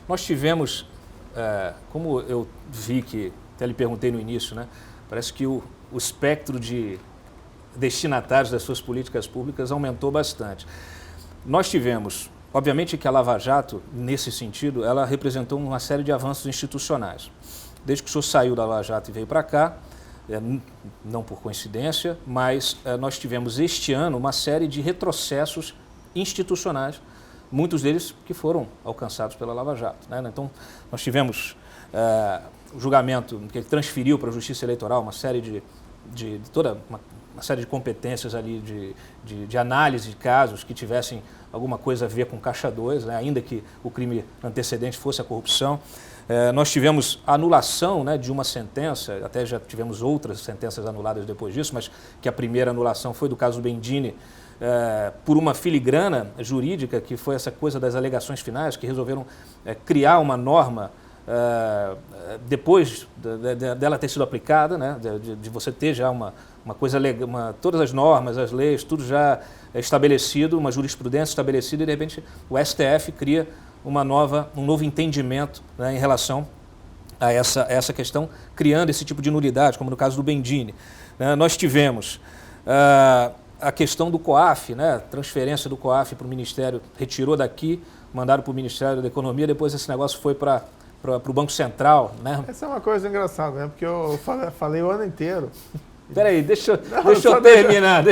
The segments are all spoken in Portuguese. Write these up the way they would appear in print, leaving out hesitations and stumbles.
Nós tivemos, como eu vi que, até lhe perguntei no início, né, parece que o espectro de destinatários das suas políticas públicas aumentou bastante. Nós tivemos, obviamente que a Lava Jato, nesse sentido, ela representou uma série de avanços institucionais. Desde que o senhor saiu da Lava Jato e veio para cá, não por coincidência, mas nós tivemos este ano uma série de retrocessos institucionais, muitos deles que foram alcançados pela Lava Jato, né? Então, nós tivemos o julgamento que ele transferiu para a Justiça Eleitoral uma série de toda uma série de competências ali de análise de casos que tivessem alguma coisa a ver com Caixa 2, né? Ainda que o crime antecedente fosse a corrupção. Nós tivemos a anulação, né, de uma sentença, até já tivemos outras sentenças anuladas depois disso, mas que a primeira anulação foi do caso Bendini, por uma filigrana jurídica, que foi essa coisa das alegações finais, que resolveram criar uma norma depois dela ter sido aplicada, né, de você ter já uma coisa legal, todas as normas, as leis, tudo já estabelecido, uma jurisprudência estabelecida, e de repente o STF cria um novo entendimento, né, em relação a essa questão, criando esse tipo de nulidade, como no caso do Bendini. Nós tivemos a questão do COAF, né, transferência do COAF para o Ministério, retirou daqui, mandaram para o Ministério da Economia, depois esse negócio foi para o Banco Central, né? Essa é uma coisa engraçada, né? Porque eu falei o ano inteiro. Peraí, deixa eu terminar.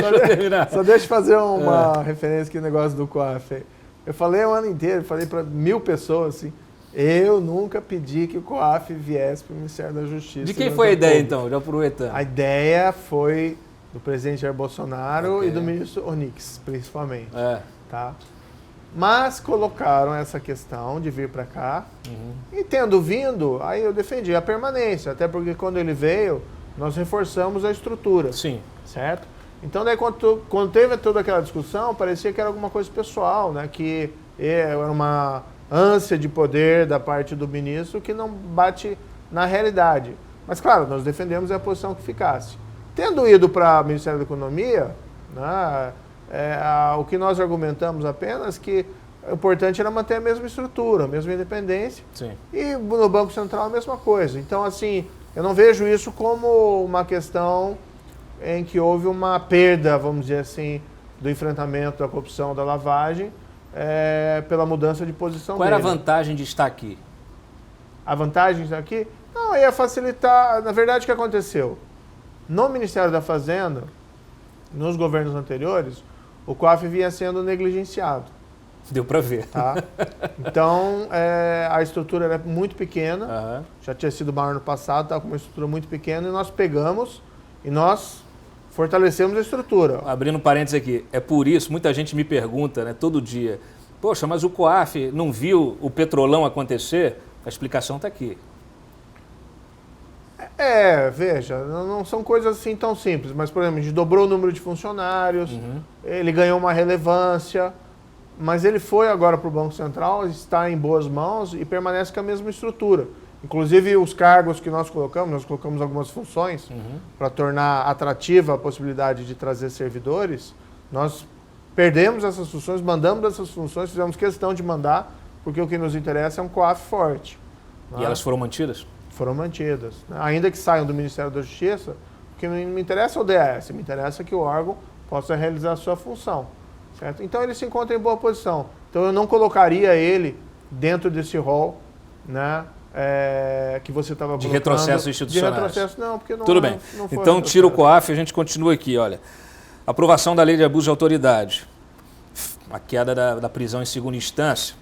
Só deixa eu fazer uma referência aqui no negócio do COAF. Eu falei o ano inteiro, falei para 1000 pessoas assim, eu nunca pedi que o COAF viesse para o Ministério da Justiça. De quem foi a ideia, então, já aproveitando? A ideia foi do presidente Jair Bolsonaro e do ministro Onyx, principalmente. Tá? Mas colocaram essa questão de vir para cá, e tendo vindo, aí eu defendi a permanência, até porque quando ele veio, nós reforçamos a estrutura. Sim. Certo? Então, daí, quando teve toda aquela discussão, parecia que era alguma coisa pessoal, né? Que era uma ânsia de poder da parte do ministro que não bate na realidade. Mas, claro, nós defendemos a posição que ficasse. Tendo ido para o Ministério da Economia, né, o que nós argumentamos apenas que o importante era manter a mesma estrutura, a mesma independência. Sim. E no Banco Central a mesma coisa. Então, assim, eu não vejo isso como uma questão em que houve uma perda, vamos dizer assim, do enfrentamento da corrupção, da lavagem, pela mudança de posição Qual era a dele. vantagem de estar aqui? A vantagem de estar aqui? Não, ia facilitar. Na verdade, o que aconteceu? No Ministério da Fazenda, nos governos anteriores, o COAF vinha sendo negligenciado. Deu para ver. Tá? Então, a estrutura era muito pequena, já tinha sido maior no passado, estava com uma estrutura muito pequena, e nós pegamos e nós fortalecemos a estrutura. Abrindo parênteses aqui, é por isso, muita gente me pergunta, né, todo dia, poxa, mas o COAF não viu o Petrolão acontecer? A explicação está aqui. Veja, não são coisas assim tão simples, mas, por exemplo, a gente dobrou o número de funcionários, ele ganhou uma relevância, mas ele foi agora para o Banco Central, está em boas mãos e permanece com a mesma estrutura. Inclusive, os cargos que nós colocamos algumas funções para tornar atrativa a possibilidade de trazer servidores. Nós perdemos essas funções, mandamos essas funções, fizemos questão de mandar, porque o que nos interessa é um COAF forte. E elas foram mantidas? Foram mantidas. Ainda que saiam do Ministério da Justiça, o que me interessa é o DS, me interessa que o órgão possa realizar a sua função. Certo? Então, ele se encontra em boa posição. Então, eu não colocaria ele dentro desse rol, né? Que você estava colocando. De retrocesso institucional. De retrocesso, não, porque não. Tudo bem. Não foi então, tira o COAF e a gente continua aqui, olha. Aprovação da lei de abuso de autoridade. A queda da prisão em segunda instância.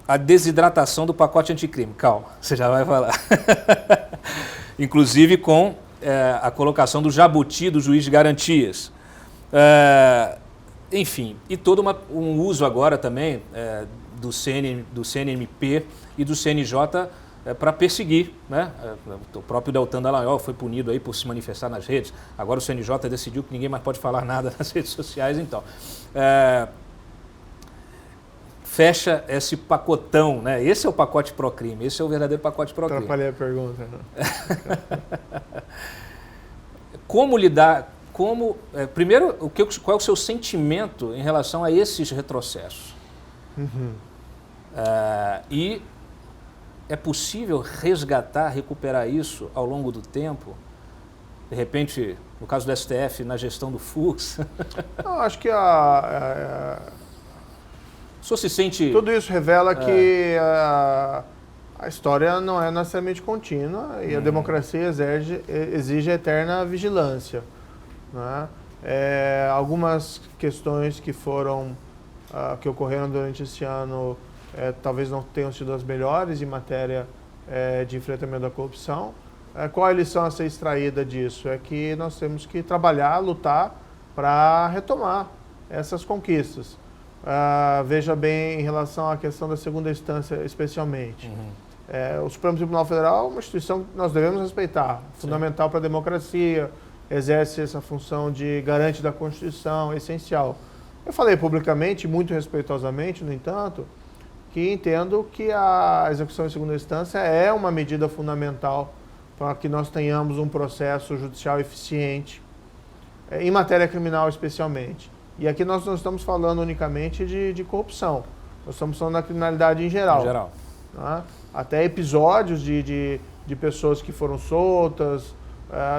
A desidratação do pacote anticrime. Calma, você já vai falar. Inclusive com a colocação do jabuti do juiz de garantias. Enfim, e todo um uso agora também do CNMP e do CNJ para perseguir, né? O próprio Deltan Dallagnol foi punido aí por se manifestar nas redes. Agora o CNJ decidiu que ninguém mais pode falar nada nas redes sociais, então. Fecha esse pacotão, né? Esse é o pacote pró-crime, esse é o verdadeiro pacote pró-crime. Atrapalhei a pergunta, né? Como lidar... primeiro, qual é o seu sentimento em relação a esses retrocessos? E é possível resgatar, recuperar isso ao longo do tempo? De repente, no caso do STF, na gestão do Fux? Eu acho que O senhor se sente... tudo isso revela que a história não é necessariamente contínua e a democracia exige eterna vigilância, né? Algumas questões que ocorreram durante esse ano talvez não tenham sido as melhores em matéria de enfrentamento da corrupção. Qual a lição a ser extraída disso? É que nós temos que trabalhar, lutar para retomar essas conquistas. Veja bem em relação à questão da segunda instância, especialmente. O Supremo Tribunal Federal é uma instituição que nós devemos respeitar, fundamental para a democracia, exerce essa função de garante da Constituição, essencial. Eu falei publicamente, muito respeitosamente, no entanto, que entendo que a execução em segunda instância é uma medida fundamental para que nós tenhamos um processo judicial eficiente, em matéria criminal especialmente. E aqui nós não estamos falando unicamente de corrupção, nós estamos falando da criminalidade em geral. Né? Até episódios de pessoas que foram soltas,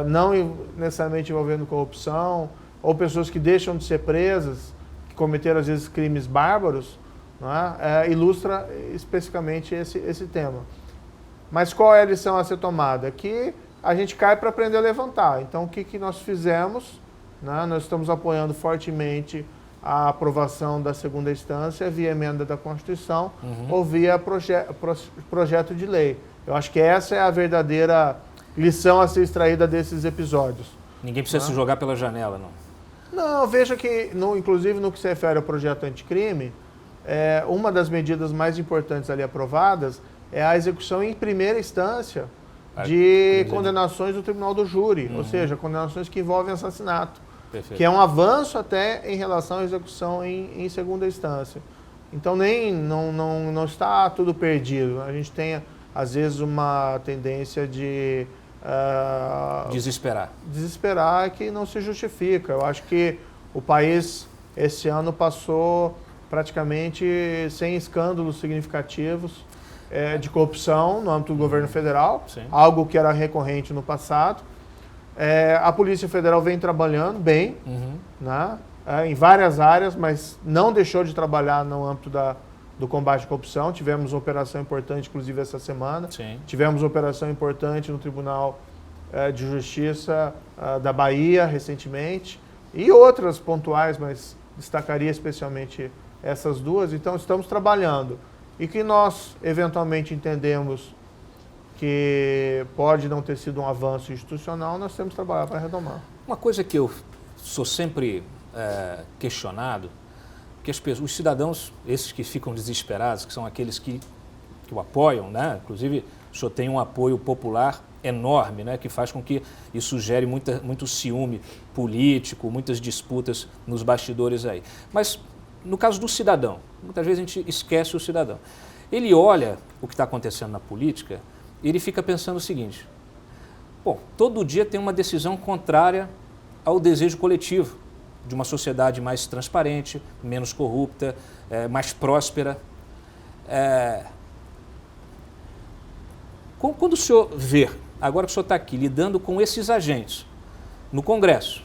não necessariamente envolvendo corrupção, ou pessoas que deixam de ser presas, que cometeram às vezes crimes bárbaros, né? Ilustra especificamente esse tema. Mas qual é a lição a ser tomada? Que a gente cai para aprender a levantar. Então, o que nós fizemos? Né? Nós estamos apoiando fortemente a aprovação da segunda instância via emenda da Constituição ou via projeto de lei. Eu acho que essa é a verdadeira lição a ser extraída desses episódios. Ninguém precisa se jogar pela janela, não? Não, veja que, inclusive no que se refere ao projeto anticrime, uma das medidas mais importantes ali aprovadas é a execução em primeira instância de condenações do Tribunal do Júri, ou seja, condenações que envolvem assassinato, que é um avanço até em relação à execução em segunda instância. Então não está tudo perdido. A gente tem, às vezes, uma tendência de desesperar que não se justifica. Eu acho que o país esse ano passou praticamente sem escândalos significativos de corrupção no âmbito do governo federal, algo que era recorrente no passado. A Polícia Federal vem trabalhando bem, né, em várias áreas, mas não deixou de trabalhar no âmbito do combate à corrupção. Tivemos uma operação importante, inclusive, essa semana. Tivemos uma operação importante no Tribunal de Justiça da Bahia, recentemente, e outras pontuais, mas destacaria especialmente essas duas. Então, estamos trabalhando. E que nós, eventualmente, entendemos que pode não ter sido um avanço institucional, nós temos que trabalhar para retomar. Uma coisa que eu sou sempre questionado, que os cidadãos, esses que ficam desesperados, que são aqueles que o apoiam, né? Inclusive, o senhor tem um apoio popular enorme, né? Que faz com que isso gere muito ciúme político, muitas disputas nos bastidores aí. Mas, no caso do cidadão, muitas vezes a gente esquece o cidadão. Ele olha o que está acontecendo na política e ele fica pensando o seguinte: bom, todo dia tem uma decisão contrária ao desejo coletivo de uma sociedade mais transparente, menos corrupta, mais próspera. Quando o senhor vê, agora que o senhor está aqui, lidando com esses agentes, no Congresso,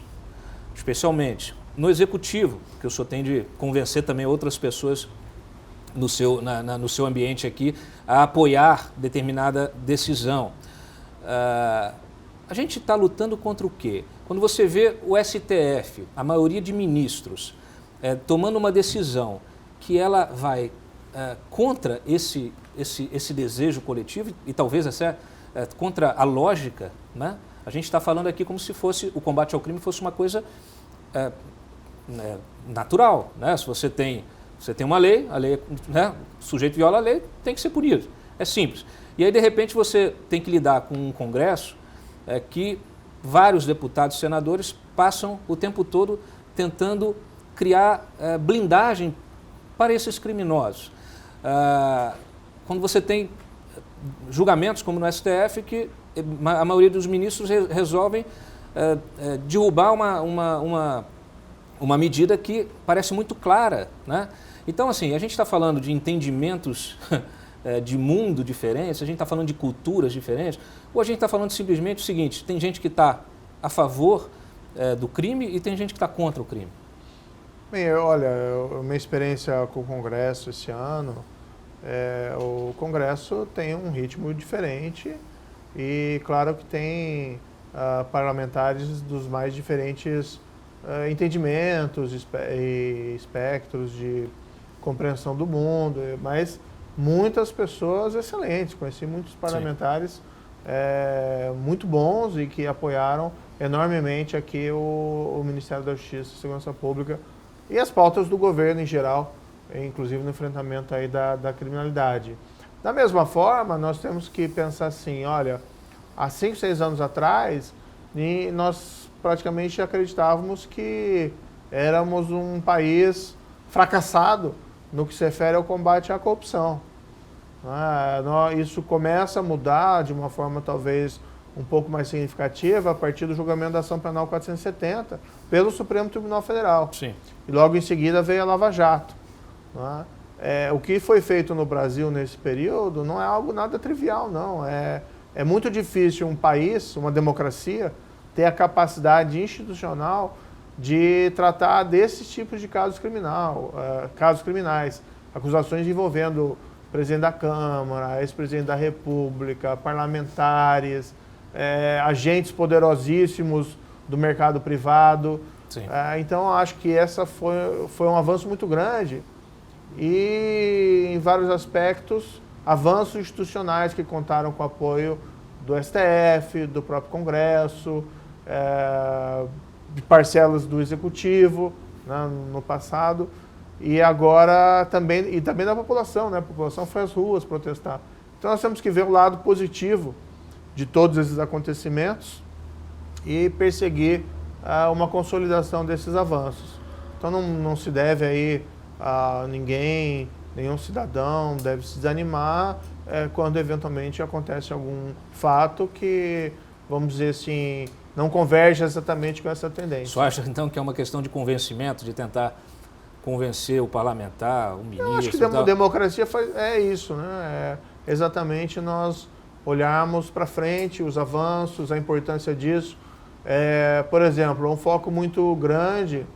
especialmente, no Executivo, que o senhor tem de convencer também outras pessoas no seu ambiente aqui a apoiar determinada decisão. A gente está lutando contra o quê? Quando você vê o STF, a maioria de ministros, tomando uma decisão que ela vai contra esse desejo coletivo e talvez até contra a lógica, né? A gente está falando aqui como se fosse o combate ao crime fosse uma coisa natural, né? Se você tem uma lei, a lei, né? O sujeito viola a lei, tem que ser punido. É simples. E aí, de repente, você tem que lidar com um Congresso que vários deputados e senadores passam o tempo todo tentando criar blindagem para esses criminosos. Quando você tem julgamentos, como no STF, que a maioria dos ministros resolvem derrubar uma medida que parece muito clara, né? Então, assim, a gente está falando de entendimentos de mundo diferente, se a gente está falando de culturas diferentes, ou a gente está falando simplesmente o seguinte, tem gente que está a favor do crime e tem gente que está contra o crime? Bem, olha, minha experiência com o Congresso esse ano, o Congresso tem um ritmo diferente e claro que tem parlamentares dos mais diferentes entendimentos e espectros de compreensão do mundo, mas muitas pessoas excelentes. Conheci muitos parlamentares muito bons e que apoiaram enormemente aqui o Ministério da Justiça e Segurança Pública e as pautas do governo em geral, inclusive no enfrentamento aí da criminalidade. Da mesma forma, nós temos que pensar assim, olha, há 5, 6 anos atrás, nós praticamente acreditávamos que éramos um país fracassado no que se refere ao combate à corrupção. Isso começa a mudar de uma forma talvez um pouco mais significativa a partir do julgamento da Ação Penal 470 pelo Supremo Tribunal Federal. Sim. E logo em seguida veio a Lava Jato. O que foi feito no Brasil nesse período não é algo nada trivial, não. É muito difícil um país, uma democracia, ter a capacidade institucional de tratar desses tipos de casos criminais, acusações envolvendo o presidente da Câmara, ex-presidente da República, parlamentares, agentes poderosíssimos do mercado privado. Então, acho que essa foi um avanço muito grande e, em vários aspectos, avanços institucionais que contaram com o apoio do STF, do próprio Congresso, de parcelas do Executivo, né, no passado, e agora também da população, né? A população foi às ruas protestar. Então nós temos que ver o lado positivo de todos esses acontecimentos e perseguir uma consolidação desses avanços. Então não se deve aí a nenhum cidadão deve se desanimar quando eventualmente acontece algum fato que, vamos dizer assim, não converge exatamente com essa tendência. Você acha então que é uma questão de convencimento, de tentar convencer o parlamentar, o ministro? Eu acho que a democracia é isso, né? É exatamente nós olharmos para frente, os avanços, a importância disso. Por exemplo, um foco muito grande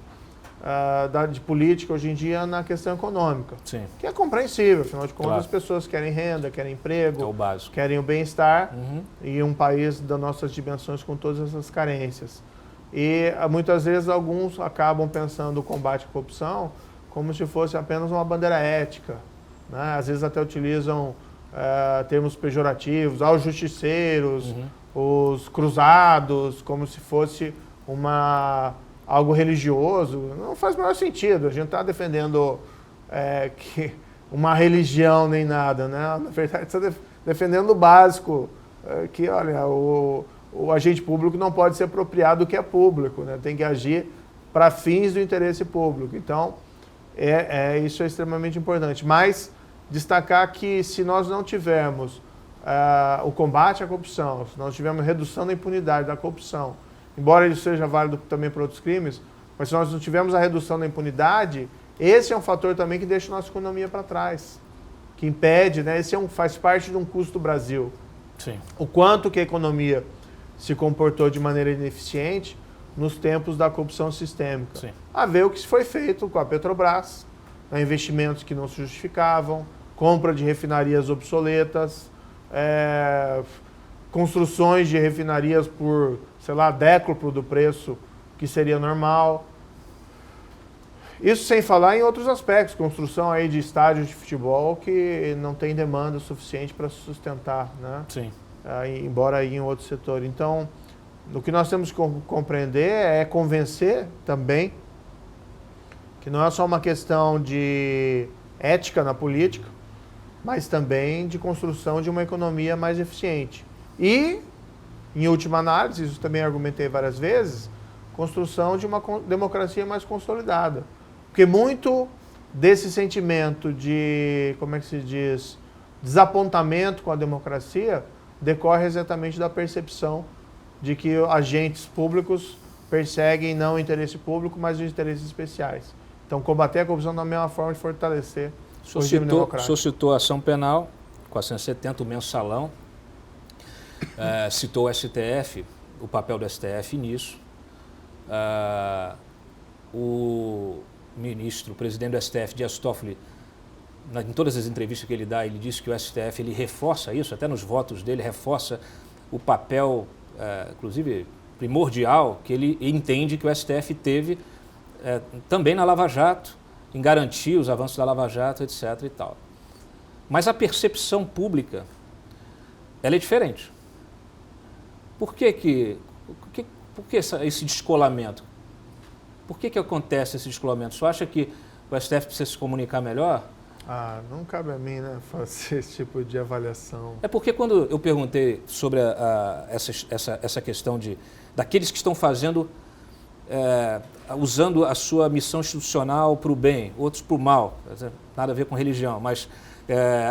de política hoje em dia na questão econômica. Sim. Que é compreensível, afinal de contas, claro. As pessoas querem renda, querem emprego, é o básico. Querem o bem-estar, e um país das nossas dimensões com todas essas carências. E muitas vezes alguns acabam pensando o combate à corrupção como se fosse apenas uma bandeira ética, né? Às vezes até utilizam termos pejorativos, os justiceiros, os cruzados, como se fosse algo religioso. Não faz o menor sentido. A gente está defendendo que uma religião nem nada, né? Na verdade, está defendendo o básico, que, olha, o agente público não pode se apropriar do que é público, né? Tem que agir para fins do interesse público. Então, isso é extremamente importante. Mas destacar que se nós não tivermos o combate à corrupção, se nós tivermos redução da impunidade da corrupção, embora isso seja válido também para outros crimes, mas se nós não tivermos a redução da impunidade, esse é um fator também que deixa a nossa economia para trás, que impede, né? Esse faz parte de um custo do Brasil. Sim. O quanto que a economia se comportou de maneira ineficiente nos tempos da corrupção sistêmica. Sim. A ver o que foi feito com a Petrobras, investimentos que não se justificavam, compra de refinarias obsoletas, construções de refinarias por, sei lá, décuplo do preço que seria normal. Isso sem falar em outros aspectos, construção aí de estádios de futebol que não tem demanda suficiente para sustentar, né? Sim. Embora aí em outro setor. Então, o que nós temos que compreender é convencer também que não é só uma questão de ética na política, mas também de construção de uma economia mais eficiente. E, em última análise, isso também argumentei várias vezes, construção de uma democracia mais consolidada. Porque muito desse sentimento de, como é que se diz, desapontamento com a democracia decorre exatamente da percepção de que agentes públicos perseguem não o interesse público, mas os interesses especiais. Então, combater a corrupção também é uma forma de fortalecer o regime democrático. O senhor citou a ação penal, 470, o mensalão, citou o STF, o papel do STF nisso. O presidente do STF, Dias Toffoli, em todas as entrevistas que ele dá, ele disse que o STF ele reforça isso, até nos votos dele, reforça o papel, inclusive primordial, que ele entende que o STF teve também na Lava Jato, em garantir os avanços da Lava Jato, etc. e tal. Mas a percepção pública, ela é diferente. Por que esse descolamento? Por que acontece esse descolamento? Você acha que o STF precisa se comunicar melhor? Não cabe a mim, né, fazer esse tipo de avaliação. É porque quando eu perguntei sobre essa questão daqueles que estão fazendo, usando a sua missão institucional para o bem, outros para o mal, nada a ver com religião, mas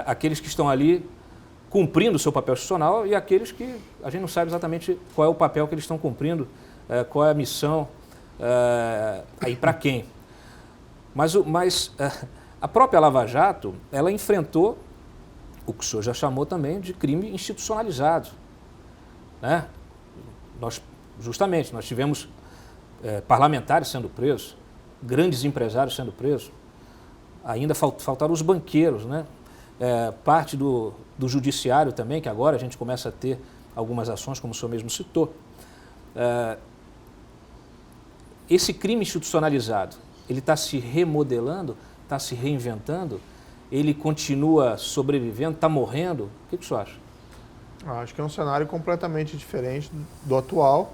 aqueles que estão ali cumprindo o seu papel institucional e aqueles que a gente não sabe exatamente qual é o papel que eles estão cumprindo, qual é a missão, aí para quem. Mas a própria Lava Jato, ela enfrentou o que o senhor já chamou também de crime institucionalizado. Né? Nós tivemos parlamentares sendo presos, grandes empresários sendo presos, ainda faltaram os banqueiros, né? Parte do judiciário também, que agora a gente começa a ter algumas ações, como o senhor mesmo citou. Esse crime institucionalizado, ele está se remodelando, está se reinventando, ele continua sobrevivendo, está morrendo? O que o senhor acha? Acho que é um cenário completamente diferente do atual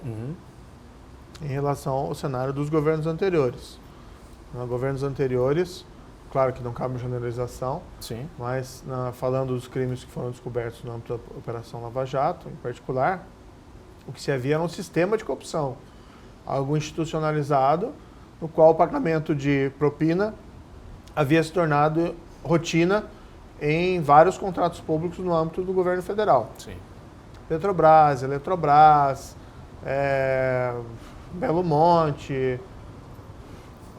em relação ao cenário dos governos anteriores. Governos anteriores, claro que não cabe generalização, sim, mas falando dos crimes que foram descobertos no âmbito da Operação Lava Jato, em particular, o que se havia era um sistema de corrupção, algo institucionalizado, no qual o pagamento de propina havia se tornado rotina em vários contratos públicos no âmbito do governo federal. Sim. Petrobras, Eletrobras, Belo Monte,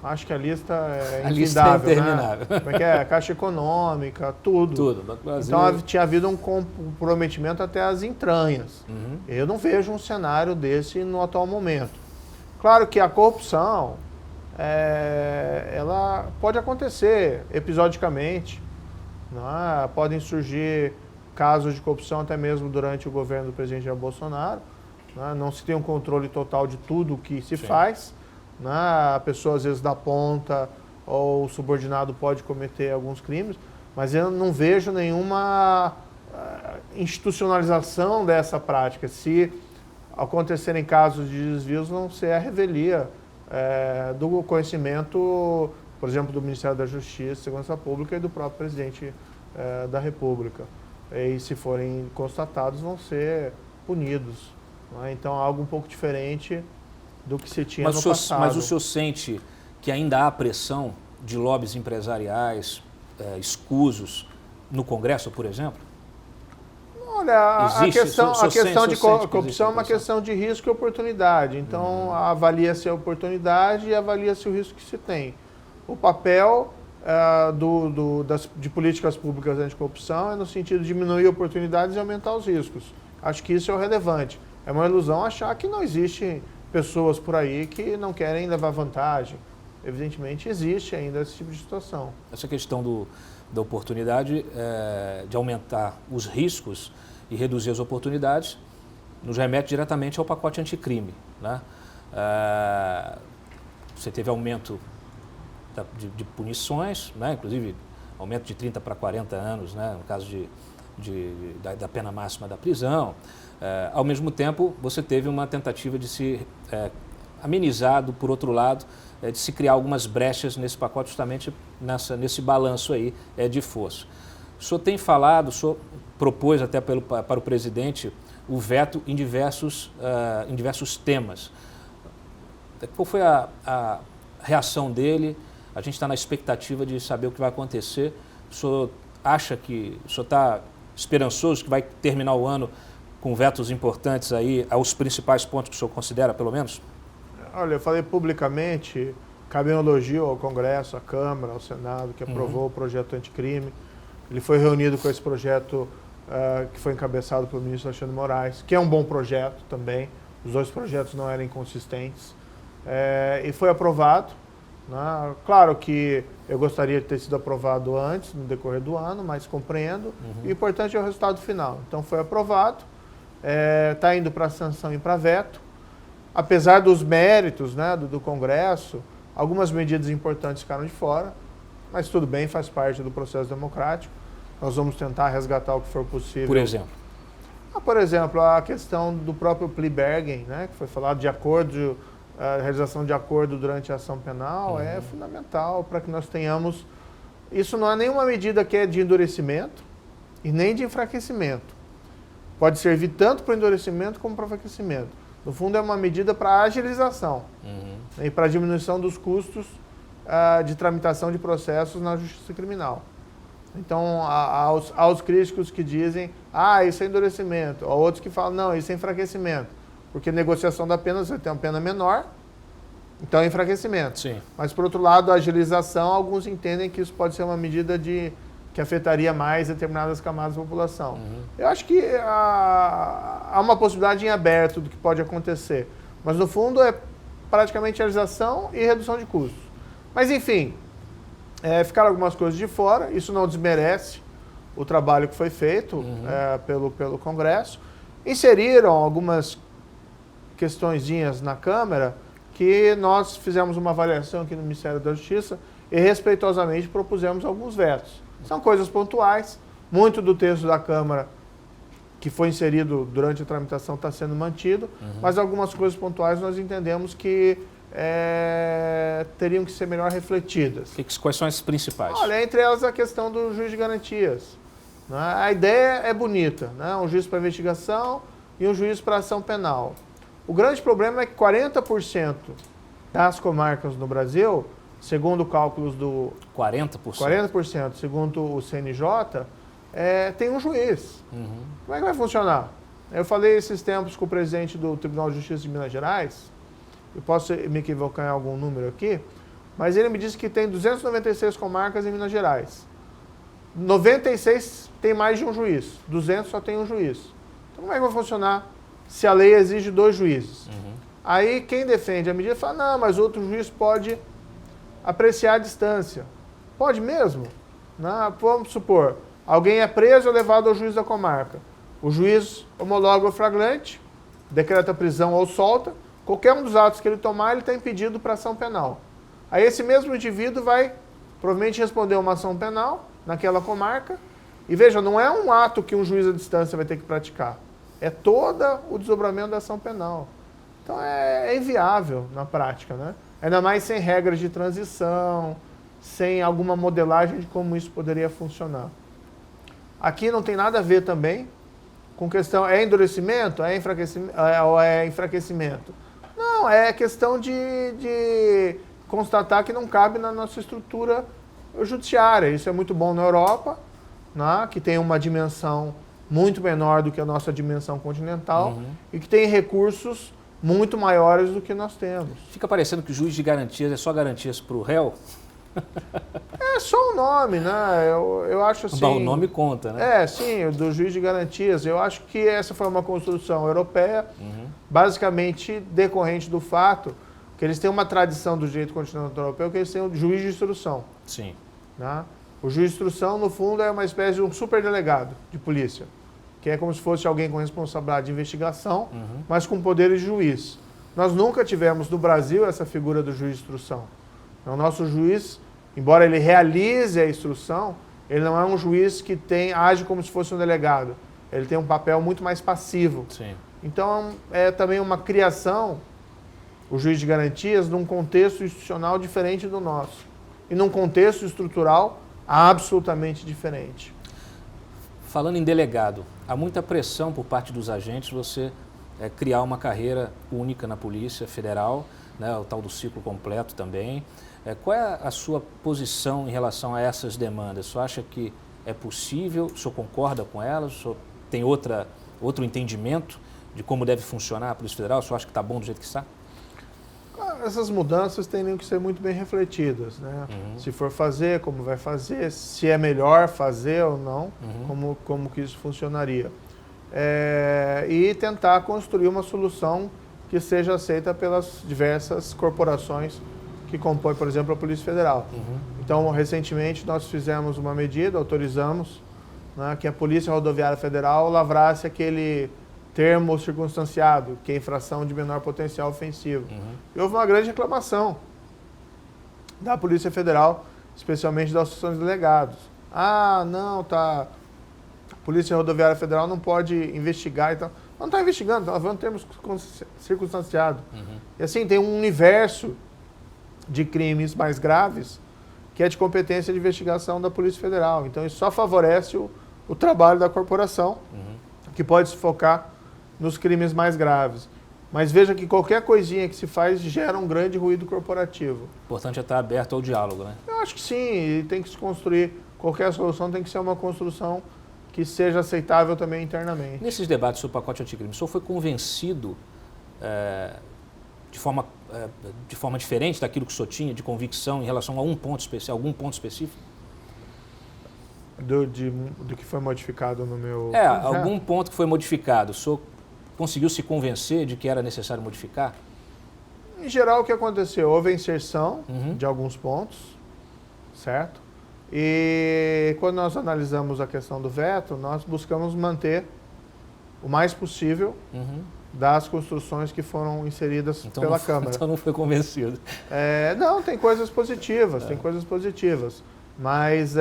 acho que a lista é infindável, interminável. Né? Porque Caixa Econômica, tudo. Tudo, Banco Brasil. Então tinha havido um comprometimento até as entranhas. Eu não vejo um cenário desse no atual momento. Claro que a corrupção, ela pode acontecer episodicamente, né? Podem surgir casos de corrupção até mesmo durante o governo do presidente Jair Bolsonaro, né? Não se tem um controle total de tudo o que se faz, né? A pessoa às vezes dá ponta ou o subordinado pode cometer alguns crimes, mas eu não vejo nenhuma institucionalização dessa prática. Se acontecerem casos de desvios, vão ser a revelia do conhecimento, por exemplo, do Ministério da Justiça, Segurança Pública e do próprio presidente da República. E se forem constatados, vão ser punidos. Né? Então, algo um pouco diferente do que se tinha no passado. Mas o senhor sente que ainda há pressão de lobbies empresariais escusos no Congresso, por exemplo? Olha, a questão de corrupção é uma questão de risco e oportunidade. Então, avalia-se a oportunidade e avalia-se o risco que se tem. O papel de políticas públicas anticorrupção é no sentido de diminuir oportunidades e aumentar os riscos. Acho que isso é o relevante. É uma ilusão achar que não existem pessoas por aí que não querem levar vantagem. Evidentemente, existe ainda esse tipo de situação. Essa questão da oportunidade, de aumentar os riscos e reduzir as oportunidades, nos remete diretamente ao pacote anticrime. Né? Você teve aumento de punições, né? Inclusive aumento de 30 para 40 anos, né? No caso da pena máxima da prisão. Ao mesmo tempo, você teve uma tentativa de se amenizar, por outro lado, de se criar algumas brechas nesse pacote, justamente nesse balanço aí de força. O senhor tem falado, o senhor propôs até para o presidente o veto em diversos temas. Qual foi a reação dele? A gente está na expectativa de saber o que vai acontecer. O senhor acha que o senhor está esperançoso que vai terminar o ano com vetos importantes aí aos principais pontos que o senhor considera, pelo menos? Olha, eu falei publicamente, cabe um elogio ao Congresso, à Câmara, ao Senado, que aprovou o projeto anticrime. Ele foi reunido com esse projeto que foi encabeçado pelo ministro Alexandre Moraes, que é um bom projeto também. Os 2 projetos não eram inconsistentes. E foi aprovado. Né? Claro que eu gostaria de ter sido aprovado antes, no decorrer do ano, mas compreendo. O importante é o resultado final. Então foi aprovado, está indo para sanção e para veto. Apesar dos méritos, né, do Congresso, algumas medidas importantes ficaram de fora, mas tudo bem, faz parte do processo democrático. Nós vamos tentar resgatar o que for possível. Por exemplo? Por exemplo, a questão do próprio plea bargain, né, que foi falado de acordo, a realização de acordo durante a ação penal, é fundamental para que nós tenhamos... Isso não é nenhuma medida que é de endurecimento e nem de enfraquecimento. Pode servir tanto para endurecimento como para enfraquecimento. No fundo, é uma medida para agilização e para diminuição dos custos de tramitação de processos na justiça criminal. Então, aos críticos que dizem, isso é endurecimento, ou outros que falam, não, isso é enfraquecimento, porque negociação da pena, você tem uma pena menor, então é enfraquecimento. Sim. Mas, por outro lado, a agilização, alguns entendem que isso pode ser uma medida que afetaria mais determinadas camadas da população. Eu acho que há uma possibilidade em aberto do que pode acontecer, mas, no fundo, é praticamente agilização e redução de custos. Mas, enfim... ficaram algumas coisas de fora, isso não desmerece o trabalho que foi feito pelo Congresso. Inseriram algumas questõezinhas na Câmara que nós fizemos uma avaliação aqui no Ministério da Justiça e respeitosamente propusemos alguns vetos. São coisas pontuais, muito do texto da Câmara que foi inserido durante a tramitação está sendo mantido, mas algumas coisas pontuais nós entendemos que teriam que ser melhor refletidas. Quais são as principais? Olha, entre elas a questão do juiz de garantias. Né? A ideia é bonita, né? Um juiz para investigação e um juiz para ação penal. O grande problema é que 40% das comarcas no Brasil, segundo cálculos do... 40%? 40%, segundo o CNJ, tem um juiz. Como é que vai funcionar? Eu falei esses tempos com o presidente do Tribunal de Justiça de Minas Gerais. Eu posso me equivocar em algum número aqui, mas ele me disse que tem 296 comarcas em Minas Gerais. 96 tem mais de um juiz, 200 só tem um juiz. Então como é que vai funcionar se a lei exige 2 juízes? Aí quem defende a medida fala, não, mas outro juiz pode apreciar a distância. Pode mesmo? Não, vamos supor, alguém é preso ou levado ao juiz da comarca. O juiz homologa o flagrante, decreta prisão ou solta. Qualquer um dos atos que ele tomar, ele está impedido para ação penal. Aí esse mesmo indivíduo vai provavelmente responder uma ação penal naquela comarca. E veja, não é um ato que um juiz à distância vai ter que praticar. É todo o desdobramento da ação penal. Então é inviável na prática, né? Ainda mais sem regras de transição, sem alguma modelagem de como isso poderia funcionar. Aqui não tem nada a ver também com questão, endurecimento, ou é enfraquecimento? Não, é questão de constatar que não cabe na nossa estrutura judiciária. Isso é muito bom na Europa, né, que tem uma dimensão muito menor do que a nossa dimensão continental e que tem recursos muito maiores do que nós temos. Fica parecendo que o juiz de garantias é só garantias para o réu? É só o nome, né? Eu acho assim... O nome conta, né? Sim, do juiz de garantias. Eu acho que essa foi uma construção europeia, basicamente decorrente do fato que eles têm uma tradição do direito continental europeu, que eles têm o juiz de instrução. Sim. Né? O juiz de instrução, no fundo, é uma espécie de um superdelegado de polícia, que é como se fosse alguém com responsabilidade de investigação, mas com poderes de juiz. Nós nunca tivemos no Brasil essa figura do juiz de instrução. O nosso juiz, embora ele realize a instrução, ele não é um juiz que age como se fosse um delegado. Ele tem um papel muito mais passivo. Sim. Então, é também uma criação, o juiz de garantias, num contexto institucional diferente do nosso. E num contexto estrutural absolutamente diferente. Falando em delegado, há muita pressão por parte dos agentes você criar uma carreira única na Polícia Federal, né, o tal do ciclo completo também. Qual é a sua posição em relação a essas demandas? O senhor acha que é possível? O senhor concorda com elas? O senhor tem outro entendimento de como deve funcionar a Polícia Federal? O senhor acha que está bom do jeito que está? essas mudanças teriam que ser muito bem refletidas, né? Se for fazer, como vai fazer, se é melhor fazer ou não, como que isso funcionaria. E tentar construir uma solução que seja aceita pelas diversas corporações que compõem, por exemplo, a Polícia Federal. Então, recentemente, nós fizemos uma medida, autorizamos, né, que a Polícia Rodoviária Federal lavrasse aquele termo circunstanciado, que é infração de menor potencial ofensivo. E houve uma grande reclamação da Polícia Federal, especialmente da Associação de Delegados. Ah, não, a Polícia Rodoviária Federal não pode investigar e tal. Não está investigando, está lavando termos circunstanciados. E assim, tem um universo de crimes mais graves que é de competência de investigação da Polícia Federal. Então, isso só favorece o trabalho da corporação, que pode se focar nos crimes mais graves. Mas veja que qualquer coisinha que se faz gera um grande ruído corporativo. O importante é estar aberto ao diálogo, né? Eu acho que sim, e tem que se construir, qualquer solução tem que ser uma construção que seja aceitável também internamente. Nesses debates sobre o pacote anticrime, o senhor foi convencido de forma diferente daquilo que o senhor tinha, de convicção em relação a algum ponto específico? Do que foi modificado no meu... Algum ponto que foi modificado. O senhor conseguiu se convencer de que era necessário modificar? Em geral, o que aconteceu? Houve a inserção de alguns pontos, certo? E quando nós analisamos a questão do veto, nós buscamos manter o mais possível das construções que foram inseridas pela Câmara. Então não foi convencido. Não, tem coisas positivas, Mas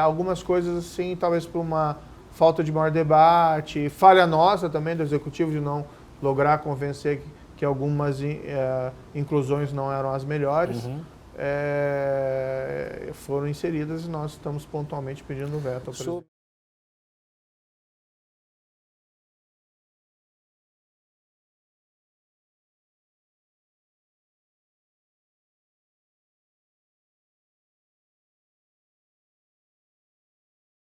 algumas coisas assim, talvez por uma falta de maior debate, falha nossa também do Executivo de não lograr convencer que algumas inclusões não eram as melhores, foram inseridas e nós estamos pontualmente pedindo veto ao presidente.